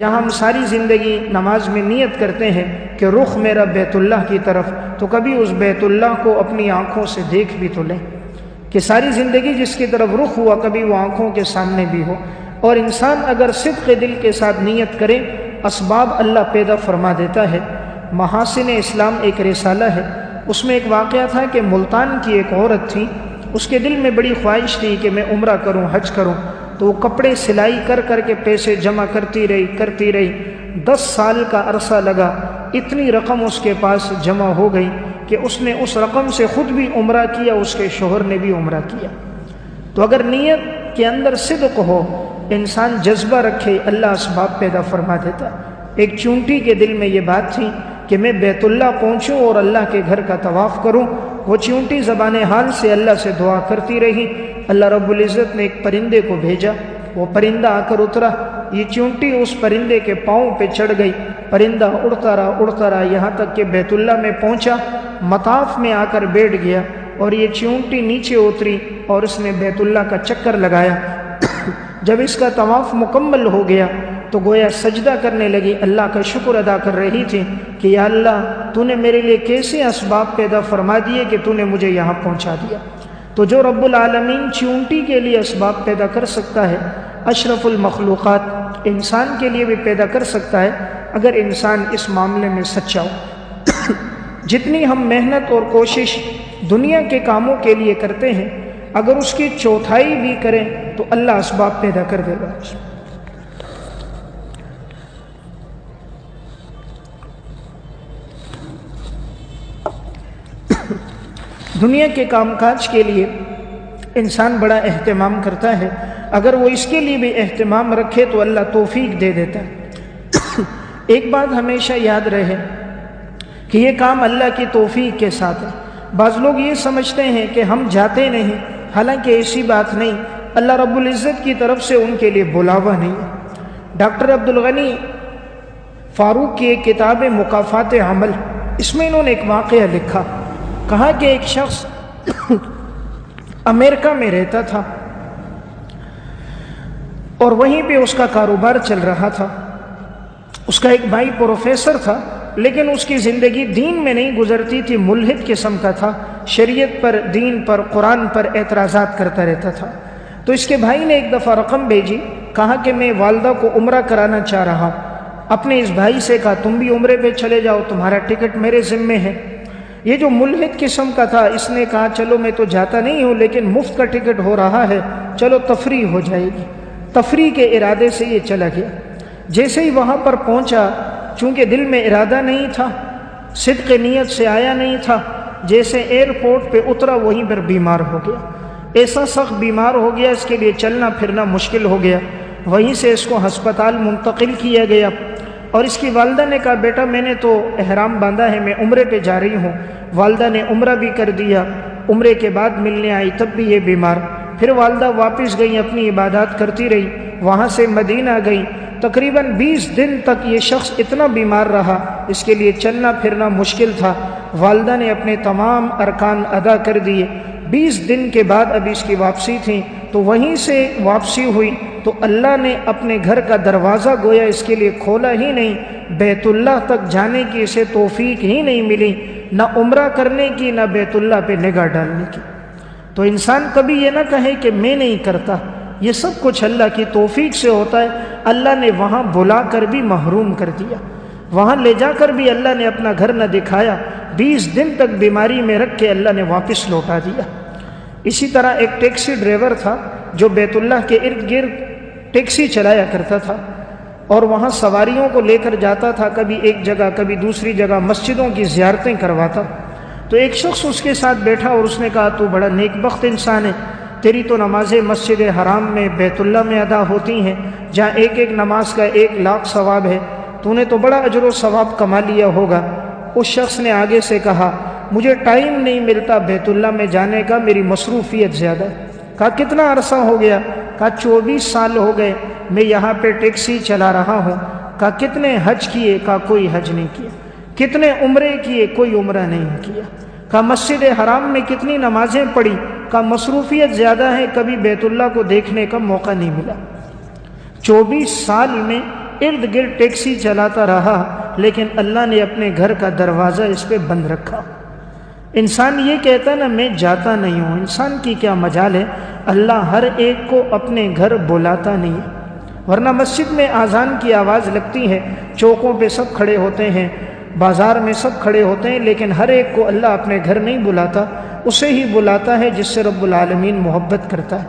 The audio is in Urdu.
جہاں ہم ساری زندگی نماز میں نیت کرتے ہیں کہ رخ میرا بیت اللہ کی طرف، تو کبھی اس بیت اللہ کو اپنی آنکھوں سے دیکھ بھی تو لیں کہ ساری زندگی جس کی طرف رخ ہوا کبھی وہ آنکھوں کے سامنے بھی ہو۔ اور انسان اگر صدق دل کے ساتھ نیت کرے، اسباب اللہ پیدا فرما دیتا ہے۔ محاسن اسلام ایک رسالہ ہے، اس میں ایک واقعہ تھا کہ ملتان کی ایک عورت تھی، اس کے دل میں بڑی خواہش تھی کہ میں عمرہ کروں، حج کروں، تو وہ کپڑے سلائی کر کر کے پیسے جمع کرتی رہی 10 سال کا عرصہ لگا۔ اتنی رقم اس کے پاس جمع ہو گئی کہ اس نے اس رقم سے خود بھی عمرہ کیا، اس کے شوہر نے بھی عمرہ کیا۔ تو اگر نیت کے اندر صدق ہو، انسان جذبہ رکھے، اللہ اسباب پیدا فرما دیتا۔ ایک چونٹی کے دل میں یہ بات تھی کہ میں بیت اللہ پہنچوں اور اللہ کے گھر کا طواف کروں۔ وہ چونٹی زبان حال سے اللہ سے دعا کرتی رہی۔ اللہ رب العزت نے ایک پرندے کو بھیجا، وہ پرندہ آ کر اترا، یہ چونٹی اس پرندے کے پاؤں پہ چڑھ گئی، پرندہ اڑتا رہا یہاں تک کہ بیت اللہ میں پہنچا، مطاف میں آ کر بیٹھ گیا، اور یہ چونٹی نیچے اتری اور اس نے بیت اللہ کا چکر لگایا۔ جب اس کا طواف مکمل ہو گیا تو گویا سجدہ کرنے لگی، اللہ کا شکر ادا کر رہی تھی کہ یا اللہ تو نے میرے لیے کیسے اسباب پیدا فرما دیے کہ تو نے مجھے یہاں پہنچا دیا۔ تو جو رب العالمین چونٹی کے لیے اسباب پیدا کر سکتا ہے، اشرف المخلوقات انسان کے لیے بھی پیدا کر سکتا ہے، اگر انسان اس معاملے میں سچا ہو۔ جتنی ہم محنت اور کوشش دنیا کے کاموں کے لیے کرتے ہیں، اگر اس کی چوتھائی بھی کریں تو اللہ اسباب پیدا کر دے گا۔ دنیا کے کام کاج کے لیے انسان بڑا اہتمام کرتا ہے، اگر وہ اس کے لیے بھی اہتمام رکھے تو اللہ توفیق دے دیتا ہے۔ ایک بات ہمیشہ یاد رہے کہ یہ کام اللہ کی توفیق کے ساتھ ہے۔ بعض لوگ یہ سمجھتے ہیں کہ ہم جاتے نہیں، حالانکہ ایسی بات نہیں، اللہ رب العزت کی طرف سے ان کے لیے بلاوا نہیں ہے۔ ڈاکٹر عبدالغنی فاروق کی ایک کتاب مکافات عمل، اس میں انہوں نے ایک واقعہ لکھا، کہا کہ ایک شخص امریکہ میں رہتا تھا اور وہیں پہ اس کا کاروبار چل رہا تھا۔ اس کا ایک بھائی پروفیسر تھا، لیکن اس کی زندگی دین میں نہیں گزرتی تھی، ملحد قسم کا تھا، شریعت پر، دین پر، قرآن پر اعتراضات کرتا رہتا تھا۔ تو اس کے بھائی نے ایک دفعہ رقم بھیجی، کہا کہ میں والدہ کو عمرہ کرانا چاہ رہا ہوں۔ اپنے اس بھائی سے کہا تم بھی عمرے پہ چلے جاؤ، تمہارا ٹکٹ میرے ذمے ہے۔ یہ جو ملحد قسم کا تھا، اس نے کہا چلو میں تو جاتا نہیں ہوں، لیکن مفت کا ٹکٹ ہو رہا ہے، چلو تفریح ہو جائے گی۔ تفریح کے ارادے سے یہ چلا گیا۔ جیسے ہی وہاں پر پہنچا، چونکہ دل میں ارادہ نہیں تھا، صدق نیت سے آیا نہیں تھا، جیسے ایئرپورٹ پہ اترا وہیں پر بیمار ہو گیا۔ ایسا سخت بیمار ہو گیا، اس کے لیے چلنا پھرنا مشکل ہو گیا۔ وہیں سے اس کو ہسپتال منتقل کیا گیا، اور اس کی والدہ نے کہا بیٹا میں نے تو احرام باندھا ہے، میں عمرے پہ جا رہی ہوں۔ والدہ نے عمرہ بھی کر دیا، عمرے کے بعد ملنے آئی تب بھی یہ بیمار۔ پھر والدہ واپس گئی، اپنی عبادات کرتی رہی، وہاں سے مدینہ گئی۔ تقریباً 20 دن تک یہ شخص اتنا بیمار رہا، اس کے لیے چلنا پھرنا مشکل تھا۔ والدہ نے اپنے تمام ارکان ادا کر دیے۔ 20 دن کے بعد اب اس کی واپسی تھی، تو وہیں سے واپسی ہوئی تو اللہ نے اپنے گھر کا دروازہ گویا اس کے لیے کھولا ہی نہیں، بیت اللہ تک جانے کی اسے توفیق ہی نہیں ملی، نہ عمرہ کرنے کی، نہ بیت اللہ پہ نگاہ ڈالنے کی۔ تو انسان کبھی یہ نہ کہے کہ میں نہیں کرتا، یہ سب کچھ اللہ کی توفیق سے ہوتا ہے۔ اللہ نے وہاں بلا کر بھی محروم کر دیا، وہاں لے جا کر بھی اللہ نے اپنا گھر نہ دکھایا، 20 دن تک بیماری میں رکھ کے اللہ نے واپس لوٹا دیا۔ اسی طرح ایک ٹیکسی ڈرائیور تھا جو بیت اللہ کے ارد گرد ٹیکسی چلایا کرتا تھا، اور وہاں سواریوں کو لے کر جاتا تھا، کبھی ایک جگہ کبھی دوسری جگہ، مسجدوں کی زیارتیں کرواتا۔ تو ایک شخص اس کے ساتھ بیٹھا اور اس نے کہا تو بڑا نیک بخت انسان ہے، تیری تو نمازیں مسجد حرام میں بیت اللہ میں ادا ہوتی ہیں، جہاں ایک ایک نماز کا 1,00,000 ثواب ہے، تو نے تو بڑا اجر و ثواب کما لیا ہوگا۔ اس شخص نے آگے سے کہا مجھے ٹائم نہیں ملتا بیت اللہ میں جانے کا، میری مصروفیت زیادہ ہے۔ کہا کتنا عرصہ ہو گیا؟ کہا 24 سال ہو گئے میں یہاں پہ ٹیکسی چلا رہا ہوں۔ کہا کتنے حج کیے؟ کہا کوئی حج نہیں کیا۔ کتنے عمرے کیے؟ کوئی عمرہ نہیں کیا۔ کہا مسجد حرام میں کتنی نمازیں پڑھی؟ کہا مصروفیت زیادہ ہے، کبھی بیت اللہ کو دیکھنے کا موقع نہیں ملا۔ 24 سال میں ارد گرد ٹیکسی چلاتا رہا، لیکن اللہ نے اپنے گھر کا دروازہ اس پہ بند رکھا۔ انسان یہ کہتا نا میں جاتا نہیں ہوں، انسان کی کیا مجال ہے، اللہ ہر ایک کو اپنے گھر بلاتا نہیں ہے۔ ورنہ مسجد میں اذان کی آواز لگتی ہے، چوکوں پہ سب کھڑے ہوتے ہیں، بازار میں سب کھڑے ہوتے ہیں، لیکن ہر ایک کو اللہ اپنے گھر نہیں بلاتا، اسے ہی بلاتا ہے جس سے رب العالمین محبت کرتا ہے۔